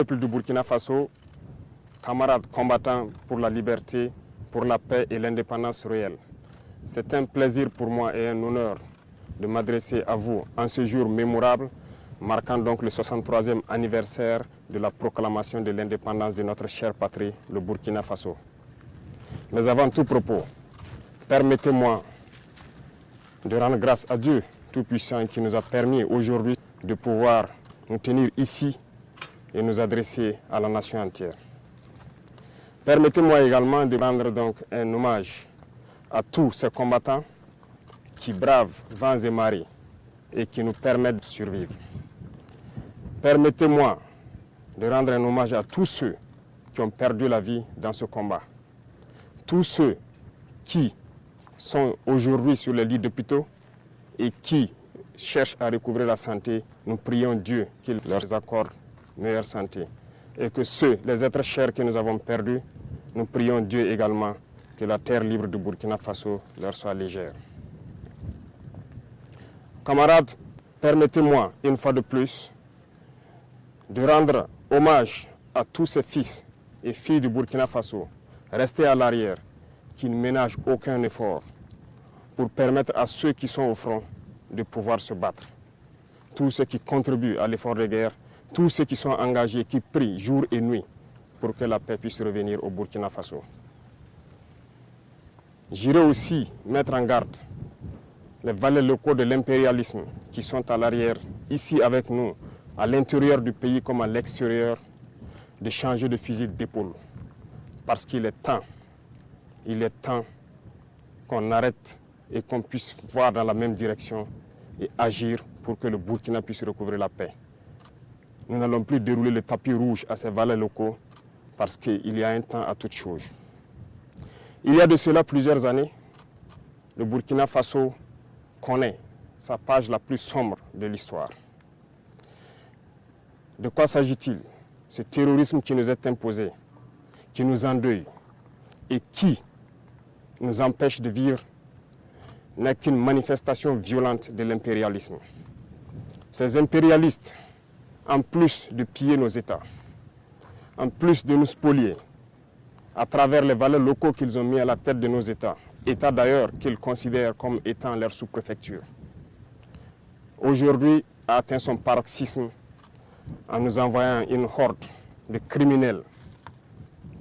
Peuple du Burkina Faso, camarades combattants pour la liberté, pour la paix et l'indépendance réelle. C'est un plaisir pour moi et un honneur de m'adresser à vous en ce jour mémorable, marquant donc le 63e anniversaire de la proclamation de l'indépendance de notre chère patrie, le Burkina Faso. Mais avant tout propos, permettez-moi de rendre grâce à Dieu Tout-Puissant qui nous a permis aujourd'hui de pouvoir nous tenir ici et nous adresser à la nation entière. Permettez-moi également de rendre donc un hommage à tous ces combattants qui bravent vents et marées et qui nous permettent de survivre. Permettez-moi de rendre un hommage à tous ceux qui ont perdu la vie dans ce combat. Tous ceux qui sont aujourd'hui sur les lits d'hôpitaux et qui cherchent à recouvrer la santé, nous prions Dieu qu'il leur accorde meilleure santé. Et que ceux, les êtres chers que nous avons perdus, nous prions Dieu également que la terre libre du Burkina Faso leur soit légère. Camarades, permettez-moi une fois de plus de rendre hommage à tous ces fils et filles du Burkina Faso restés à l'arrière, qui ne ménagent aucun effort pour permettre à ceux qui sont au front de pouvoir se battre. Tous ceux qui contribuent à l'effort de guerre, tous ceux qui sont engagés, qui prient jour et nuit pour que la paix puisse revenir au Burkina Faso. J'irai aussi mettre en garde les valets locaux de l'impérialisme qui sont à l'arrière, ici avec nous, à l'intérieur du pays comme à l'extérieur, de changer de fusil d'épaule. Parce qu'il est temps qu'on arrête et qu'on puisse voir dans la même direction et agir pour que le Burkina puisse recouvrer la paix. Nous n'allons plus dérouler le tapis rouge à ces valets locaux parce qu'il y a un temps à toute chose. Il y a de cela plusieurs années, le Burkina Faso connaît sa page la plus sombre de l'histoire. De quoi s'agit-il? Ce terrorisme qui nous est imposé, qui nous endeuille et qui nous empêche de vivre n'est qu'une manifestation violente de l'impérialisme. Ces impérialistes, en plus de piller nos États, en plus de nous spolier, à travers les valeurs locaux qu'ils ont mis à la tête de nos États, États d'ailleurs qu'ils considèrent comme étant leur sous-préfecture, aujourd'hui a atteint son paroxysme en nous envoyant une horde de criminels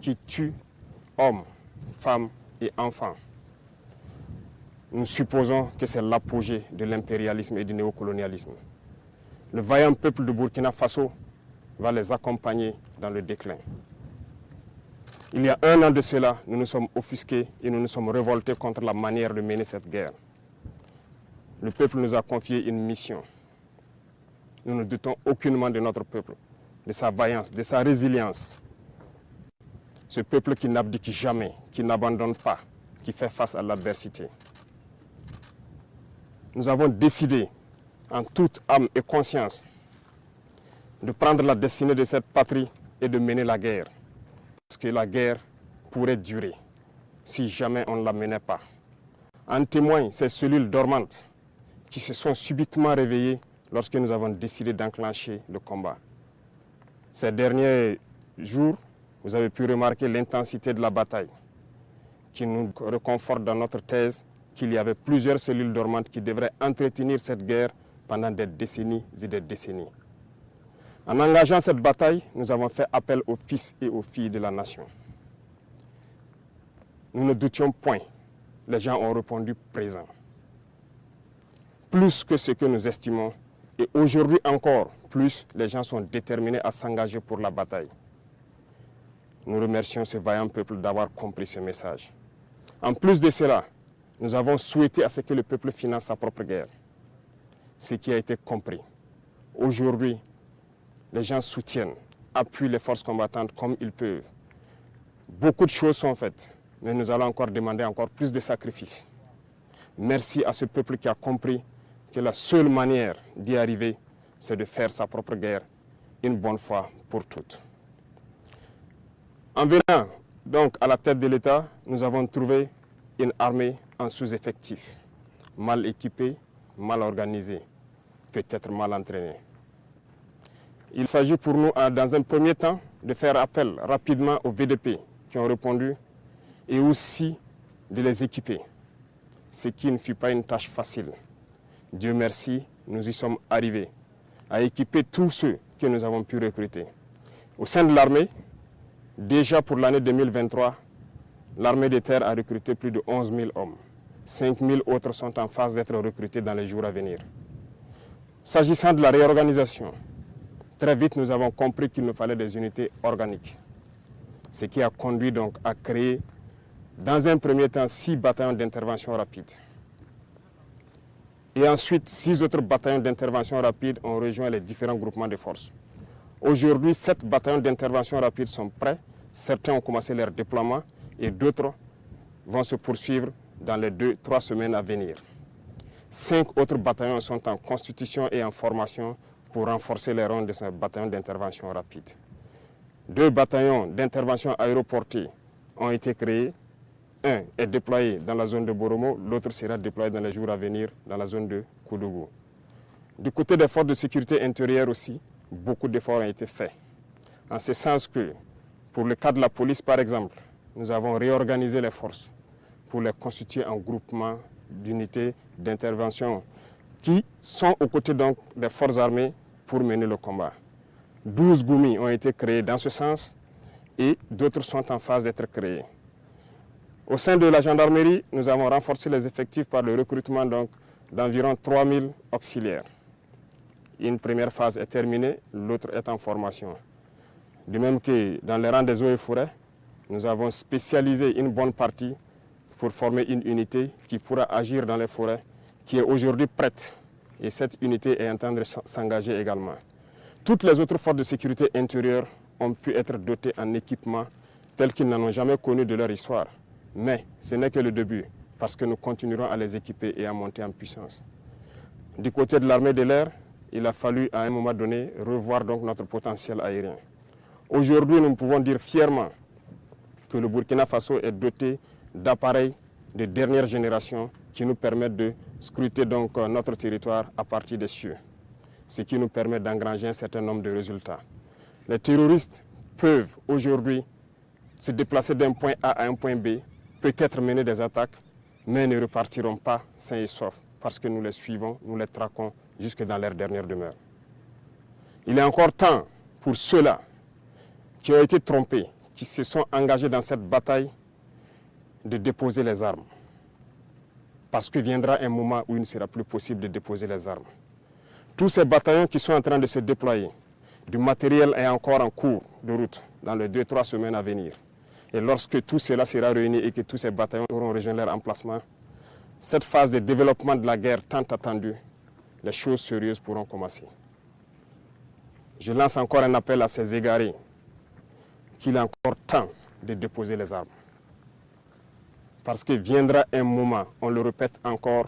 qui tuent hommes, femmes et enfants. Nous supposons que c'est l'apogée de l'impérialisme et du néocolonialisme. Le vaillant peuple de Burkina Faso va les accompagner dans le déclin. Il y a un an de cela, nous nous sommes offusqués et nous nous sommes révoltés contre la manière de mener cette guerre. Le peuple nous a confié une mission. Nous ne doutons aucunement de notre peuple, de sa vaillance, de sa résilience. Ce peuple qui n'abdique jamais, qui n'abandonne pas, qui fait face à l'adversité. Nous avons décidé, en toute âme et conscience, de prendre la destinée de cette patrie et de mener la guerre. Parce que la guerre pourrait durer si jamais on ne la menait pas. En témoignent ces cellules dormantes qui se sont subitement réveillées lorsque nous avons décidé d'enclencher le combat. Ces derniers jours, vous avez pu remarquer l'intensité de la bataille qui nous reconforte dans notre thèse qu'il y avait plusieurs cellules dormantes qui devraient entretenir cette guerre pendant des décennies et des décennies. En engageant cette bataille, nous avons fait appel aux fils et aux filles de la nation. Nous ne doutions point. Les gens ont répondu présent. Plus que ce que nous estimons, et aujourd'hui encore plus, les gens sont déterminés à s'engager pour la bataille. Nous remercions ce vaillant peuple d'avoir compris ce message. En plus de cela, nous avons souhaité à ce que le peuple finance sa propre guerre. Ce qui a été compris. Aujourd'hui, les gens soutiennent, appuient les forces combattantes comme ils peuvent. Beaucoup de choses sont faites, mais nous allons encore demander encore plus de sacrifices. Merci à ce peuple qui a compris que la seule manière d'y arriver, c'est de faire sa propre guerre une bonne fois pour toutes. En venant donc à la tête de l'État, nous avons trouvé une armée en sous-effectif, mal équipée, mal organisée, peut-être mal entraînée. Il s'agit pour nous, dans un premier temps, de faire appel rapidement aux VDP qui ont répondu et aussi de les équiper, ce qui ne fut pas une tâche facile. Dieu merci, nous y sommes arrivés à équiper tous ceux que nous avons pu recruter. Au sein de l'armée, déjà pour l'année 2023, l'armée de terre a recruté plus de 11 000 hommes. 5 000 autres sont en phase d'être recrutés dans les jours à venir. S'agissant de la réorganisation, très vite nous avons compris qu'il nous fallait des unités organiques. Ce qui a conduit donc à créer, dans un premier temps, 6 bataillons d'intervention rapide. Et ensuite, 6 autres bataillons d'intervention rapide ont rejoint les différents groupements de forces. Aujourd'hui, 7 bataillons d'intervention rapide sont prêts. Certains ont commencé leur déploiement et d'autres vont se poursuivre dans les 2-3 semaines à venir. 5 autres bataillons sont en constitution et en formation pour renforcer les rangs de ces bataillons d'intervention rapide. 2 bataillons d'intervention aéroportée ont été créés. Un est déployé dans la zone de Boromo, l'autre sera déployé dans les jours à venir dans la zone de Koudougou. Du côté des forces de sécurité intérieure aussi, beaucoup d'efforts ont été faits. En ce sens que, pour le cas de la police par exemple, nous avons réorganisé les forces pour les constituer en groupements d'unités d'intervention qui sont aux côtés donc des forces armées pour mener le combat. 12 GOUMI ont été créés dans ce sens et d'autres sont en phase d'être créés. Au sein de la gendarmerie, nous avons renforcé les effectifs par le recrutement d'environ 3 000 auxiliaires. Une première phase est terminée, l'autre est en formation. De même que dans les rangs des eaux et forêts, nous avons spécialisé une bonne partie pour former une unité qui pourra agir dans les forêts, qui est aujourd'hui prête. Et cette unité est en train de s'engager également. Toutes les autres forces de sécurité intérieure ont pu être dotées en équipement tels qu'ils n'en ont jamais connu de leur histoire. Mais ce n'est que le début, parce que nous continuerons à les équiper et à monter en puissance. Du côté de l'armée de l'air, il a fallu à un moment donné revoir donc notre potentiel aérien. Aujourd'hui, nous pouvons dire fièrement que le Burkina Faso est doté d'appareils de dernière génération qui nous permettent de scruter donc notre territoire à partir des cieux, ce qui nous permet d'engranger un certain nombre de résultats. Les terroristes peuvent aujourd'hui se déplacer d'un point A à un point B, peut-être mener des attaques, mais ne repartiront pas sains et saufs parce que nous les suivons, nous les traquons jusque dans leur dernière demeure. Il est encore temps pour ceux-là qui ont été trompés, qui se sont engagés dans cette bataille, de déposer les armes. Parce que viendra un moment où il ne sera plus possible de déposer les armes. Tous ces bataillons qui sont en train de se déployer, du matériel est encore en cours de route dans les 2-3 semaines à venir. Et lorsque tout cela sera réuni et que tous ces bataillons auront rejoint leur emplacement, cette phase de développement de la guerre tant attendue, les choses sérieuses pourront commencer. Je lance encore un appel à ces égarés qu'il est encore temps de déposer les armes. Parce que viendra un moment, on le répète encore,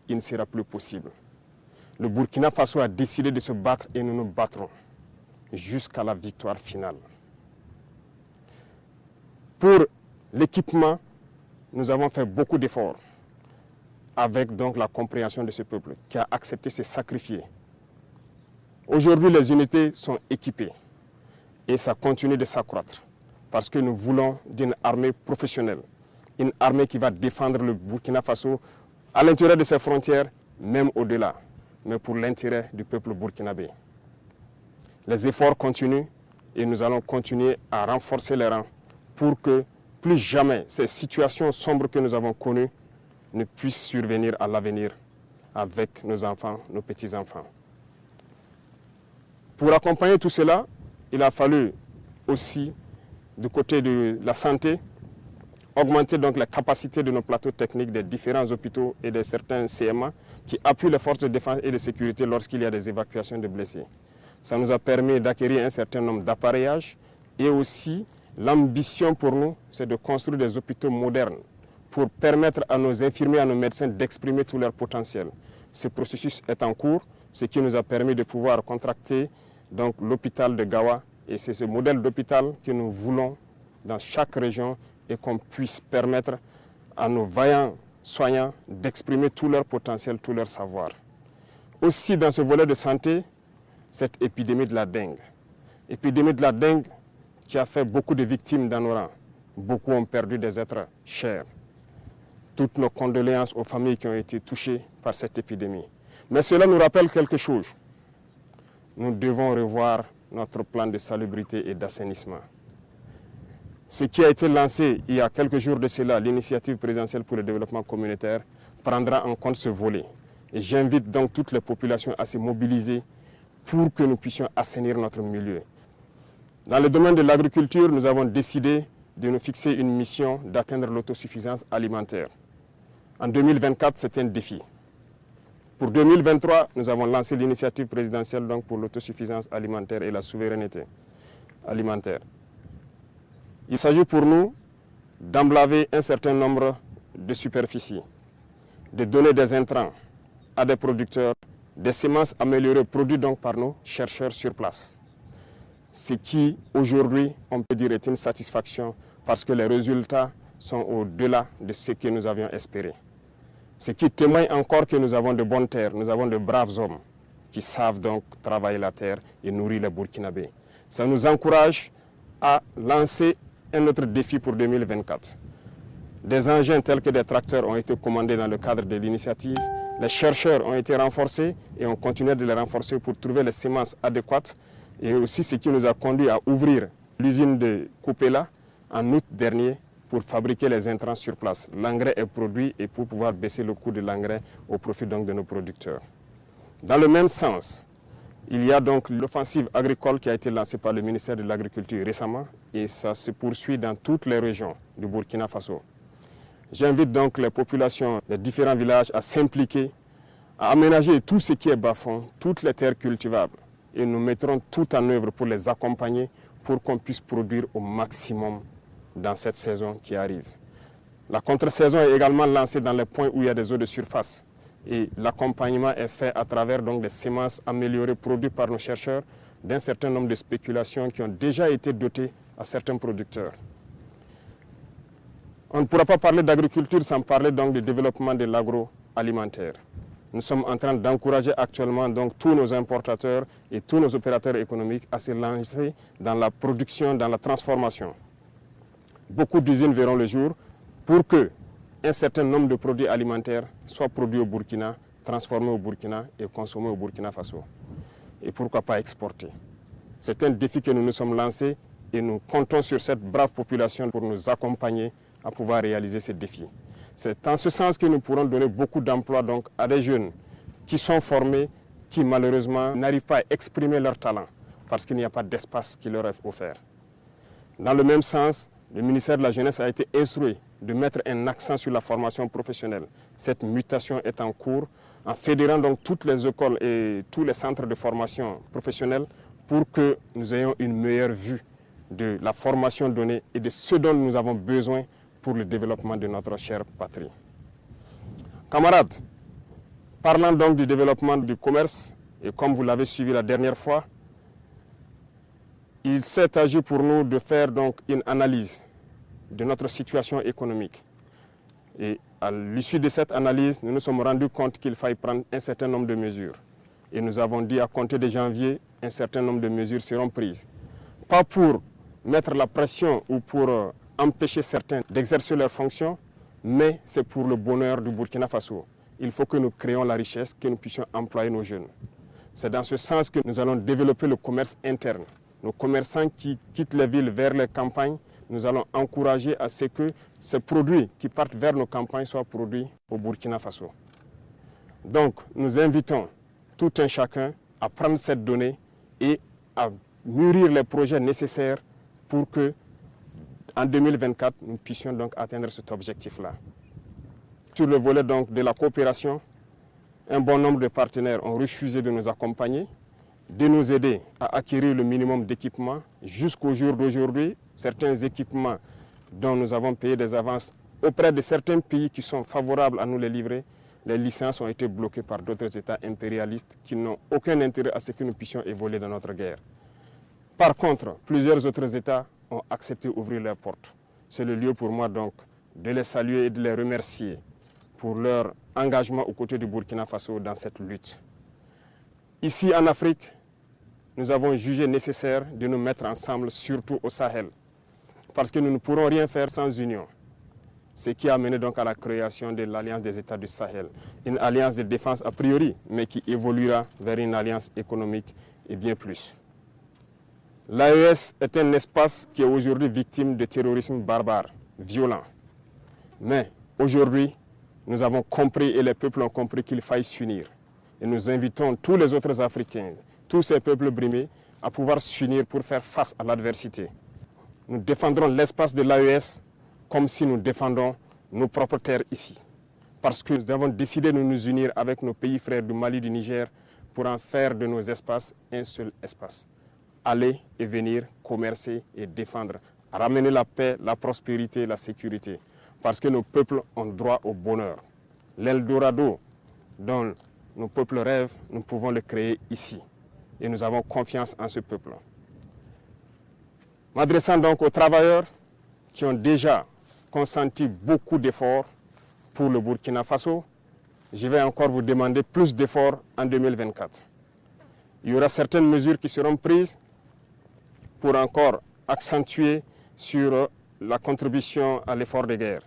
il ne sera plus possible. Le Burkina Faso a décidé de se battre et nous nous battrons jusqu'à la victoire finale. Pour l'équipement, nous avons fait beaucoup d'efforts avec donc la compréhension de ce peuple qui a accepté de se sacrifier. Aujourd'hui, les unités sont équipées et ça continue de s'accroître parce que nous voulons d'une armée professionnelle, une armée qui va défendre le Burkina Faso à l'intérieur de ses frontières, même au-delà, mais pour l'intérêt du peuple burkinabé. Les efforts continuent et nous allons continuer à renforcer les rangs pour que plus jamais ces situations sombres que nous avons connues ne puissent survenir à l'avenir avec nos enfants, nos petits-enfants. Pour accompagner tout cela, il a fallu aussi, du côté de la santé, augmenter donc la capacité de nos plateaux techniques des différents hôpitaux et de certains CMA qui appuient les forces de défense et de sécurité lorsqu'il y a des évacuations de blessés. Ça nous a permis d'acquérir un certain nombre d'appareillages et aussi l'ambition pour nous, c'est de construire des hôpitaux modernes pour permettre à nos infirmiers, à nos médecins d'exprimer tout leur potentiel. Ce processus est en cours, ce qui nous a permis de pouvoir contracter donc l'hôpital de Gawa et c'est ce modèle d'hôpital que nous voulons dans chaque région et qu'on puisse permettre à nos vaillants soignants d'exprimer tout leur potentiel, tout leur savoir. Aussi dans ce volet de santé, cette épidémie de la dengue. Épidémie de la dengue qui a fait beaucoup de victimes dans nos rangs. Beaucoup ont perdu des êtres chers. Toutes nos condoléances aux familles qui ont été touchées par cette épidémie. Mais cela nous rappelle quelque chose. Nous devons revoir notre plan de salubrité et d'assainissement. Ce qui a été lancé il y a quelques jours de cela, l'initiative présidentielle pour le développement communautaire, prendra en compte ce volet. Et j'invite donc toutes les populations à se mobiliser pour que nous puissions assainir notre milieu. Dans le domaine de l'agriculture, nous avons décidé de nous fixer une mission d'atteindre l'autosuffisance alimentaire. En 2024, c'est un défi. Pour 2023, nous avons lancé l'initiative présidentielle donc, pour l'autosuffisance alimentaire et la souveraineté alimentaire. Il s'agit pour nous d'emblaver un certain nombre de superficies, de donner des intrants à des producteurs, des semences améliorées produites donc par nos chercheurs sur place. Ce qui, aujourd'hui, on peut dire est une satisfaction parce que les résultats sont au-delà de ce que nous avions espéré. Ce qui témoigne encore que nous avons de bonnes terres, nous avons de braves hommes qui savent donc travailler la terre et nourrir les Burkinabés. Ça nous encourage à lancer un autre défi pour 2024. Des engins tels que des tracteurs ont été commandés dans le cadre de l'initiative. Les chercheurs ont été renforcés et on continue de les renforcer pour trouver les semences adéquates. Et aussi ce qui nous a conduit à ouvrir l'usine de Coupéla en août dernier pour fabriquer les intrants sur place. L'engrais est produit et pour pouvoir baisser le coût de l'engrais au profit donc de nos producteurs. Dans le même sens, il y a donc l'offensive agricole qui a été lancée par le ministère de l'Agriculture récemment et ça se poursuit dans toutes les régions du Burkina Faso. J'invite donc les populations des différents villages à s'impliquer, à aménager tout ce qui est bas-fond, toutes les terres cultivables. Et nous mettrons tout en œuvre pour les accompagner pour qu'on puisse produire au maximum dans cette saison qui arrive. La contre-saison est également lancée dans les points où il y a des eaux de surface. Et l'accompagnement est fait à travers donc, des semences améliorées produites par nos chercheurs d'un certain nombre de spéculations qui ont déjà été dotées à certains producteurs. On ne pourra pas parler d'agriculture sans parler donc du développement de l'agroalimentaire. Nous sommes en train d'encourager actuellement donc, tous nos importateurs et tous nos opérateurs économiques à se lancer dans la production, dans la transformation. Beaucoup d'usines verront le jour pour que un certain nombre de produits alimentaires soient produits au Burkina, transformés au Burkina et consommés au Burkina Faso. Et pourquoi pas exporter. C'est un défi que nous nous sommes lancés et nous comptons sur cette brave population pour nous accompagner à pouvoir réaliser ces défis. C'est en ce sens que nous pourrons donner beaucoup d'emplois donc, à des jeunes qui sont formés, qui malheureusement n'arrivent pas à exprimer leur talent parce qu'il n'y a pas d'espace qui leur est offert. Dans le même sens, le ministère de la Jeunesse a été instruit de mettre un accent sur la formation professionnelle. Cette mutation est en cours en fédérant donc toutes les écoles et tous les centres de formation professionnelle pour que nous ayons une meilleure vue de la formation donnée et de ce dont nous avons besoin pour le développement de notre chère patrie. Camarades, parlant donc du développement du commerce, et comme vous l'avez suivi la dernière fois, il s'est agi pour nous de faire donc une analyse de notre situation économique. Et à l'issue de cette analyse, nous nous sommes rendus compte qu'il fallait prendre un certain nombre de mesures. Et nous avons dit à compter de janvier, un certain nombre de mesures seront prises. Pas pour mettre la pression ou pour empêcher certains d'exercer leurs fonctions, mais c'est pour le bonheur du Burkina Faso. Il faut que nous créions la richesse, que nous puissions employer nos jeunes. C'est dans ce sens que nous allons développer le commerce interne. Nos commerçants qui quittent les villes vers les campagnes, nous allons encourager à ce que ces produits qui partent vers nos campagnes soient produits au Burkina Faso. Donc, nous invitons tout un chacun à prendre cette donnée et à mûrir les projets nécessaires pour que, en 2024, nous puissions donc atteindre cet objectif-là. Sur le volet donc de la coopération, un bon nombre de partenaires ont refusé de nous accompagner, de nous aider à acquérir le minimum d'équipements. Jusqu'au jour d'aujourd'hui, certains équipements dont nous avons payé des avances auprès de certains pays qui sont favorables à nous les livrer, les licences ont été bloquées par d'autres États impérialistes qui n'ont aucun intérêt à ce que nous puissions évoluer dans notre guerre. Par contre, plusieurs autres États ont accepté d'ouvrir leurs portes. C'est le lieu pour moi donc de les saluer et de les remercier pour leur engagement aux côtés du Burkina Faso dans cette lutte. Ici en Afrique, nous avons jugé nécessaire de nous mettre ensemble, surtout au Sahel. Parce que nous ne pourrons rien faire sans union. Ce qui a mené donc à la création de l'Alliance des États du Sahel. Une alliance de défense a priori, mais qui évoluera vers une alliance économique et bien plus. L'AES est un espace qui est aujourd'hui victime de terrorisme barbare, violent. Mais aujourd'hui, nous avons compris et les peuples ont compris qu'il faille s'unir. Et nous invitons tous les autres Africains, tous ces peuples brimés, à pouvoir s'unir pour faire face à l'adversité. Nous défendrons l'espace de l'AES comme si nous défendons nos propres terres ici. Parce que nous avons décidé de nous unir avec nos pays frères du Mali, du Niger, pour en faire de nos espaces un seul espace. Aller et venir, commercer et défendre, ramener la paix, la prospérité, la sécurité. Parce que nos peuples ont droit au bonheur. L'Eldorado dont nos peuples rêvent, nous pouvons le créer ici. Et nous avons confiance en ce peuple. M'adressant donc aux travailleurs qui ont déjà consenti beaucoup d'efforts pour le Burkina Faso, je vais encore vous demander plus d'efforts en 2024. Il y aura certaines mesures qui seront prises pour encore accentuer sur la contribution à l'effort de guerre.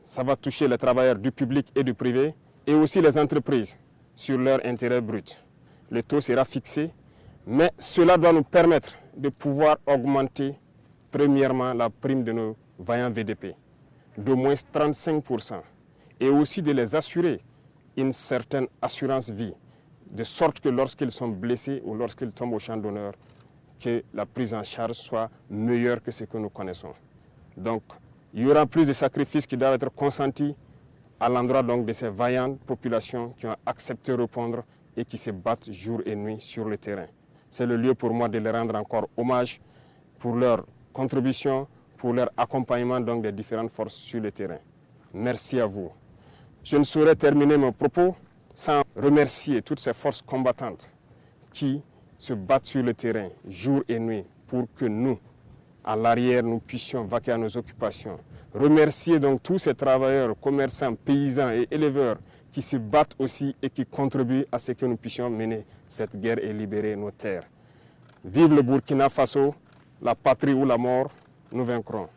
Ça va toucher les travailleurs du public et du privé et aussi les entreprises sur leur intérêt brut. Le taux sera fixé, mais cela doit nous permettre de pouvoir augmenter premièrement la prime de nos vaillants VDP d'au moins 35% et aussi de les assurer une certaine assurance vie, de sorte que lorsqu'ils sont blessés ou lorsqu'ils tombent au champ d'honneur, que la prise en charge soit meilleure que ce que nous connaissons. Donc, il y aura plus de sacrifices qui doivent être consentis à l'endroit donc de ces vaillantes populations qui ont accepté de répondre et qui se battent jour et nuit sur le terrain. C'est le lieu pour moi de les rendre encore hommage pour leur contribution, pour leur accompagnement donc des différentes forces sur le terrain. Merci à vous. Je ne saurais terminer mon propos sans remercier toutes ces forces combattantes qui se battent sur le terrain jour et nuit pour que nous, à l'arrière, nous puissions vaquer à nos occupations. Remercier donc tous ces travailleurs, commerçants, paysans et éleveurs qui se battent aussi et qui contribuent à ce que nous puissions mener cette guerre et libérer nos terres. Vive le Burkina Faso, la patrie ou la mort, nous vaincrons.